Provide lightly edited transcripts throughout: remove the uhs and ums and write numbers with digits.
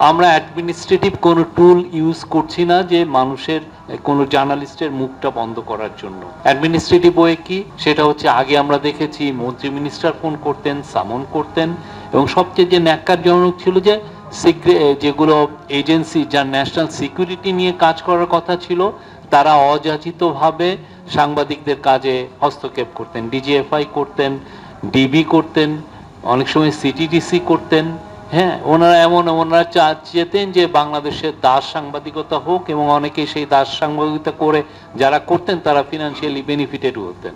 আমরা অ্যাডমিনিস্ট্রেটিভ কোনো টুল ইউজ করছি না যে মানুষের কোনো জার্নালিস্টের মুখটা বন্ধ করার জন্য। অ্যাডমিনিস্ট্রেটিভ ওয়ে কি, সেটা হচ্ছে আগে আমরা দেখেছি মন্ত্রী মিনিস্টার ফোন করতেন, সামন করতেন, এবং সবচেয়ে যে ন্যাক্কারজনক ছিল যে যেগুলো এজেন্সি যার ন্যাশনাল সিকিউরিটি নিয়ে কাজ করার কথা ছিল তারা অযাচিতভাবে সাংবাদিকদের কাজে হস্তক্ষেপ করতেন, ডিজিএফআই করতেন, ডিবি করতেন, অনেক সময় সিটিডিসি করতেন। হ্যাঁ, ওনারা চেতেন যে বাংলাদেশের দাস সাংবাদিকতা হোক, এবং অনেকে সেই দাস সাংবাদিকতা করে যারা করতেন তারা ফিনান্সিয়ালি বেনিফিটেড হতেন।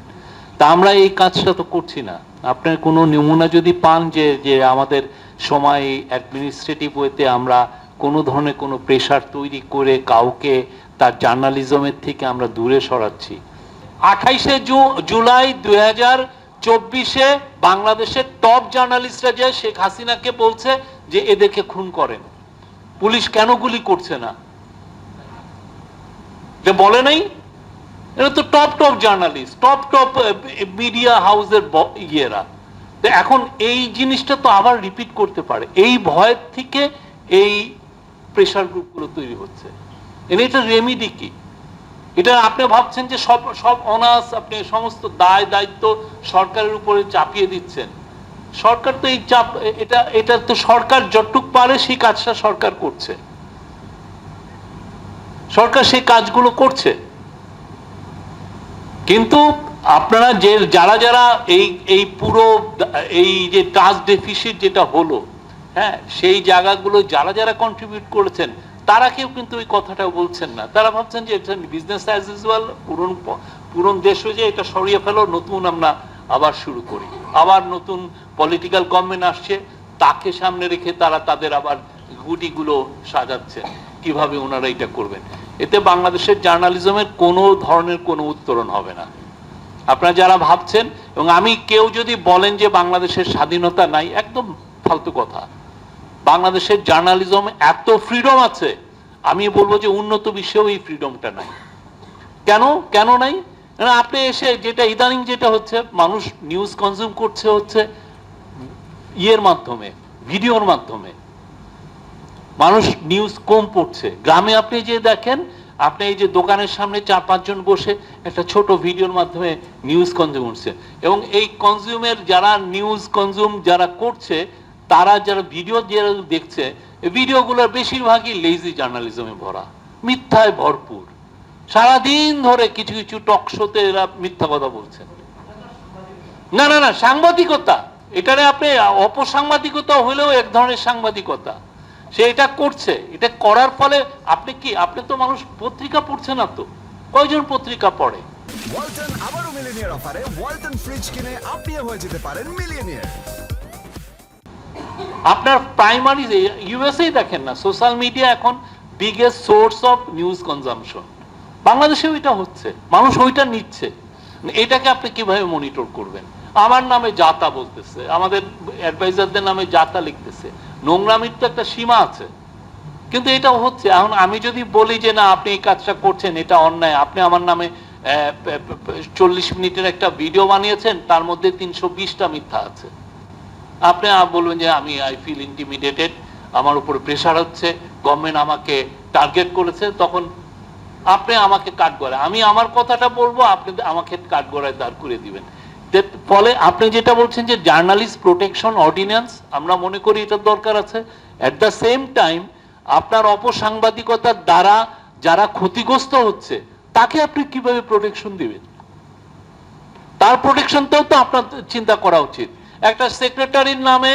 তা আমরা এই কাজটা তো করছি না। আপনার কোনো নমুনা যদি পান যে আমাদের সময় অ্যাডমিনিস্ট্রেটিভ ওয়েতে আমরা কোনো ধরনের কোনো প্রেশার তৈরি করে কাউকে তার জার্নালিজমের থেকে আমরা দূরে সরাচ্ছি। 28শে জুলাই 2024-এ বাংলাদেশের টপ জার্নালিস্টরা যে শেখ হাসিনাকে বলছে যে এদেরকে খুন করেন, পুলিশ কেন গুলি করছে না, যে বলে নাই? এরা তো টপ জার্নালিস্ট, টপ মিডিয়া হাউসের ইয়েরা। এখন এই জিনিসটা তো আবার রিপিট করতে পারে, এই ভয়ের থেকে এই প্রেশার গ্রুপগুলো তৈরি হচ্ছে। এটা রেমিডি কি? এটা আপনি ভাবছেন যে সব অনার্স আপনি সমস্ত দায় দায়িত্ব সরকারের উপরে চাপিয়ে দিচ্ছেন। সরকার তো এই চাপ, এটা তো সরকার যতটুক পারে সেই কাজটা সরকার করছে, সরকার সেই কাজগুলো করছে। কিন্তু আপনারা যারা এই পুরো এই যে ট্রাস্ট ডেফিসিট যেটা হলো, হ্যাঁ, সেই জায়গাগুলো যারা কন্ট্রিবিউট করেছেন তারা কেউ কিন্তু ওই কথাটা বলছেন না। তারা ভাবছেন যে এটা বিজনেস অ্যাজ ইউজুয়াল, পুরন দেশ হয়ে যায়, এটা সরিয়ে ফেলো, নতুন আমরা আবার শুরু করি। আবার নতুন পলিটিক্যাল গভর্নমেন্ট আসছে, তাকে সামনে রেখে তারা তাদের আবার গুটিগুলো সাজাচ্ছেন কিভাবে ওনারা এটা করবেন। এতে বাংলাদেশের জার্নালিজমের কোনো ধরনের কোনো উত্তরণ হবে না। আপনারা যারা ভাবছেন, এবং কেউ যদি বলেন যে বাংলাদেশের স্বাধীনতা নাই, একদম ফালতু কথা। বাংলাদেশের জার্নালিজম এত ফ্রিডম আছে, আমি বলবো যে উন্নত বিশ্বেও এই ফ্রিডমটা নাই। কেন নাই? আপনি এসে যেটা ইদানিং যেটা হচ্ছে, মানুষ নিউজ কনজিউম করছে হচ্ছে ইয়ের মাধ্যমে, ভিডিওর মাধ্যমে। মানুষ নিউজ কম পড়ছে। গ্রামে আপনি যে দেখেন, আপনি এই যে দোকানের সামনে 4-5 জন বসে একটা ছোট ভিডিওর মাধ্যমে নিউজ কনজিউম করছে, এবং এই কনজিউমের যারা নিউজ কনজিউম যারা করছে, তারা যারা ভিডিও দেখছে, ভিডিওগুলোর বেশিরভাগই লেজি জার্নালিজমে ভরা, মিথ্যায় ভরপুর। সারাদিন ধরে কিছু কিছু টক শোতে এরা মিথ্যা কথা বলছেন। না, সাংবাদিকতা, এটারে আপনি অপসাংবাদিকতা হলেও এক ধরনের সাংবাদিকতা। সে এটা করছে, এটা করার ফলে আপনি তো মানুষ পত্রিকা পড়ছে না তো, কয়জন পত্রিকা পড়ে? ওয়ালটন আবারো মিলিয়নিয়ার অফারে ওয়ালটন ফ্রিজ কিনে আপনিও হয়ে যেতে পারেন মিলিয়নিয়ার। আপনার প্রাইমারি ইউএসএ দেখেন না, সোশ্যাল মিডিয়া এখন biggest source of news consumption. বাংলাদেশেও এটা হচ্ছে, মানুষ ওইটা নিচ্ছে। এটাকে আপনি কিভাবে মনিটর করবেন? আমার নামে যাতা বলতেছে, আমাদের অ্যাডভাইজারদের নামে যাতা লিখতেছে। নোংরামির তো একটা সীমা আছে, কিন্তু এটা হচ্ছে। এখন আমি যদি বলি যে না, আপনি এই কাজটা করছেন, এটা অন্যায়, আপনি আমার নামে 40 মিনিটের একটা ভিডিও বানিয়েছেন, তার মধ্যে 320টা মিথ্যা আছে, আপনি বলবেন যে আই ফিল ইন্টিমিডেটেড, আমার উপরে প্রেশার হচ্ছে, গভর্নমেন্ট আমাকে টার্গেট করেছে, তখন আপনি আমাকে কাঠগড়ায়, আমি আমার কথাটা বলবো, আপনি আমাকে কাঠগড়ায় দাঁড় করে দিবেন। ফলে আপনি যেটা বলছেন যে জার্নালিস্ট প্রোটেকশন অর্ডিন্যান্স, আমরা মনে করি এটার দরকার আছে। অ্যাট দ্য সেম টাইম আপনার অপসাংবাদিকতার দ্বারা যারা ক্ষতিগ্রস্ত হচ্ছে তাকে আপনি কিভাবে প্রোটেকশন দিবেন, তার প্রোটেকশনটাও তো আপনার চিন্তা করা উচিত। একটা সেক্রেটারির নামে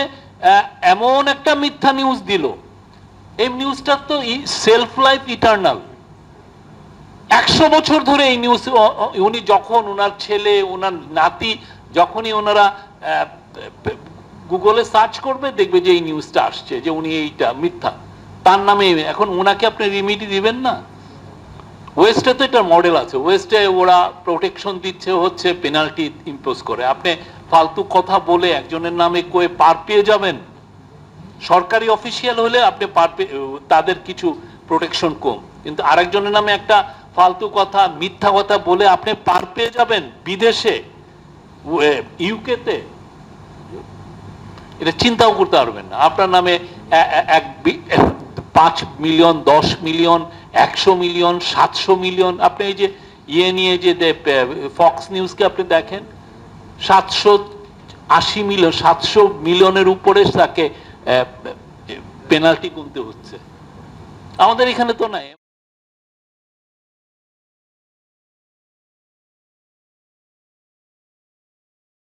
এমন একটা মিথ্যা নিউজ দিল, এই নিউজটা তো সেলফ লাইফ ইটারনাল, 100 বছর ধরে এই নিউজ। উনি যখন ওনার ছেলে, ওনার নাতি, যখনই ওনারা গুগলে সার্চ করবে, দেখবে যে এই নিউজটা আসছে যে উনি এইটা মিথ্যা, তার নামে। এখন ওনাকে আপনি রিমিডি দিবেন না? ওয়েস্টে তো এটা মডেল আছে, ওয়েস্টে ওরা প্রোটেকশন দিচ্ছে হচ্ছে পেনাল্টি ইম্পোজ করে। আপনি ফালতু কথা বলে একজনের নামে কয়ে পার পেয়ে যাবেন, সরকারি অফিসিয়াল হলে আপনি তাদের কিছু প্রোটেকশন কম, কিন্তু আরেকজনের নামে একটা ফালতু কথা, মিথ্যা কথা বলে আপনি পার পেয়ে যাবেন বিদেশে, ইউকেতে। এটা চিন্তাও করতে পারবেন না। আপনার নামে 5 মিলিয়ন, 10 মিলিয়ন, 100 মিলিয়ন, 700 মিলিয়ন। আপনি এই যে নিয়ে যে ফক্স নিউজকে আপনি দেখেন, 780 মিলিয়ন, 700 মিলিয়নের উপরে তাকে পেনাল্টি গুনতে হচ্ছে। আমাদের এখানে তো নাই।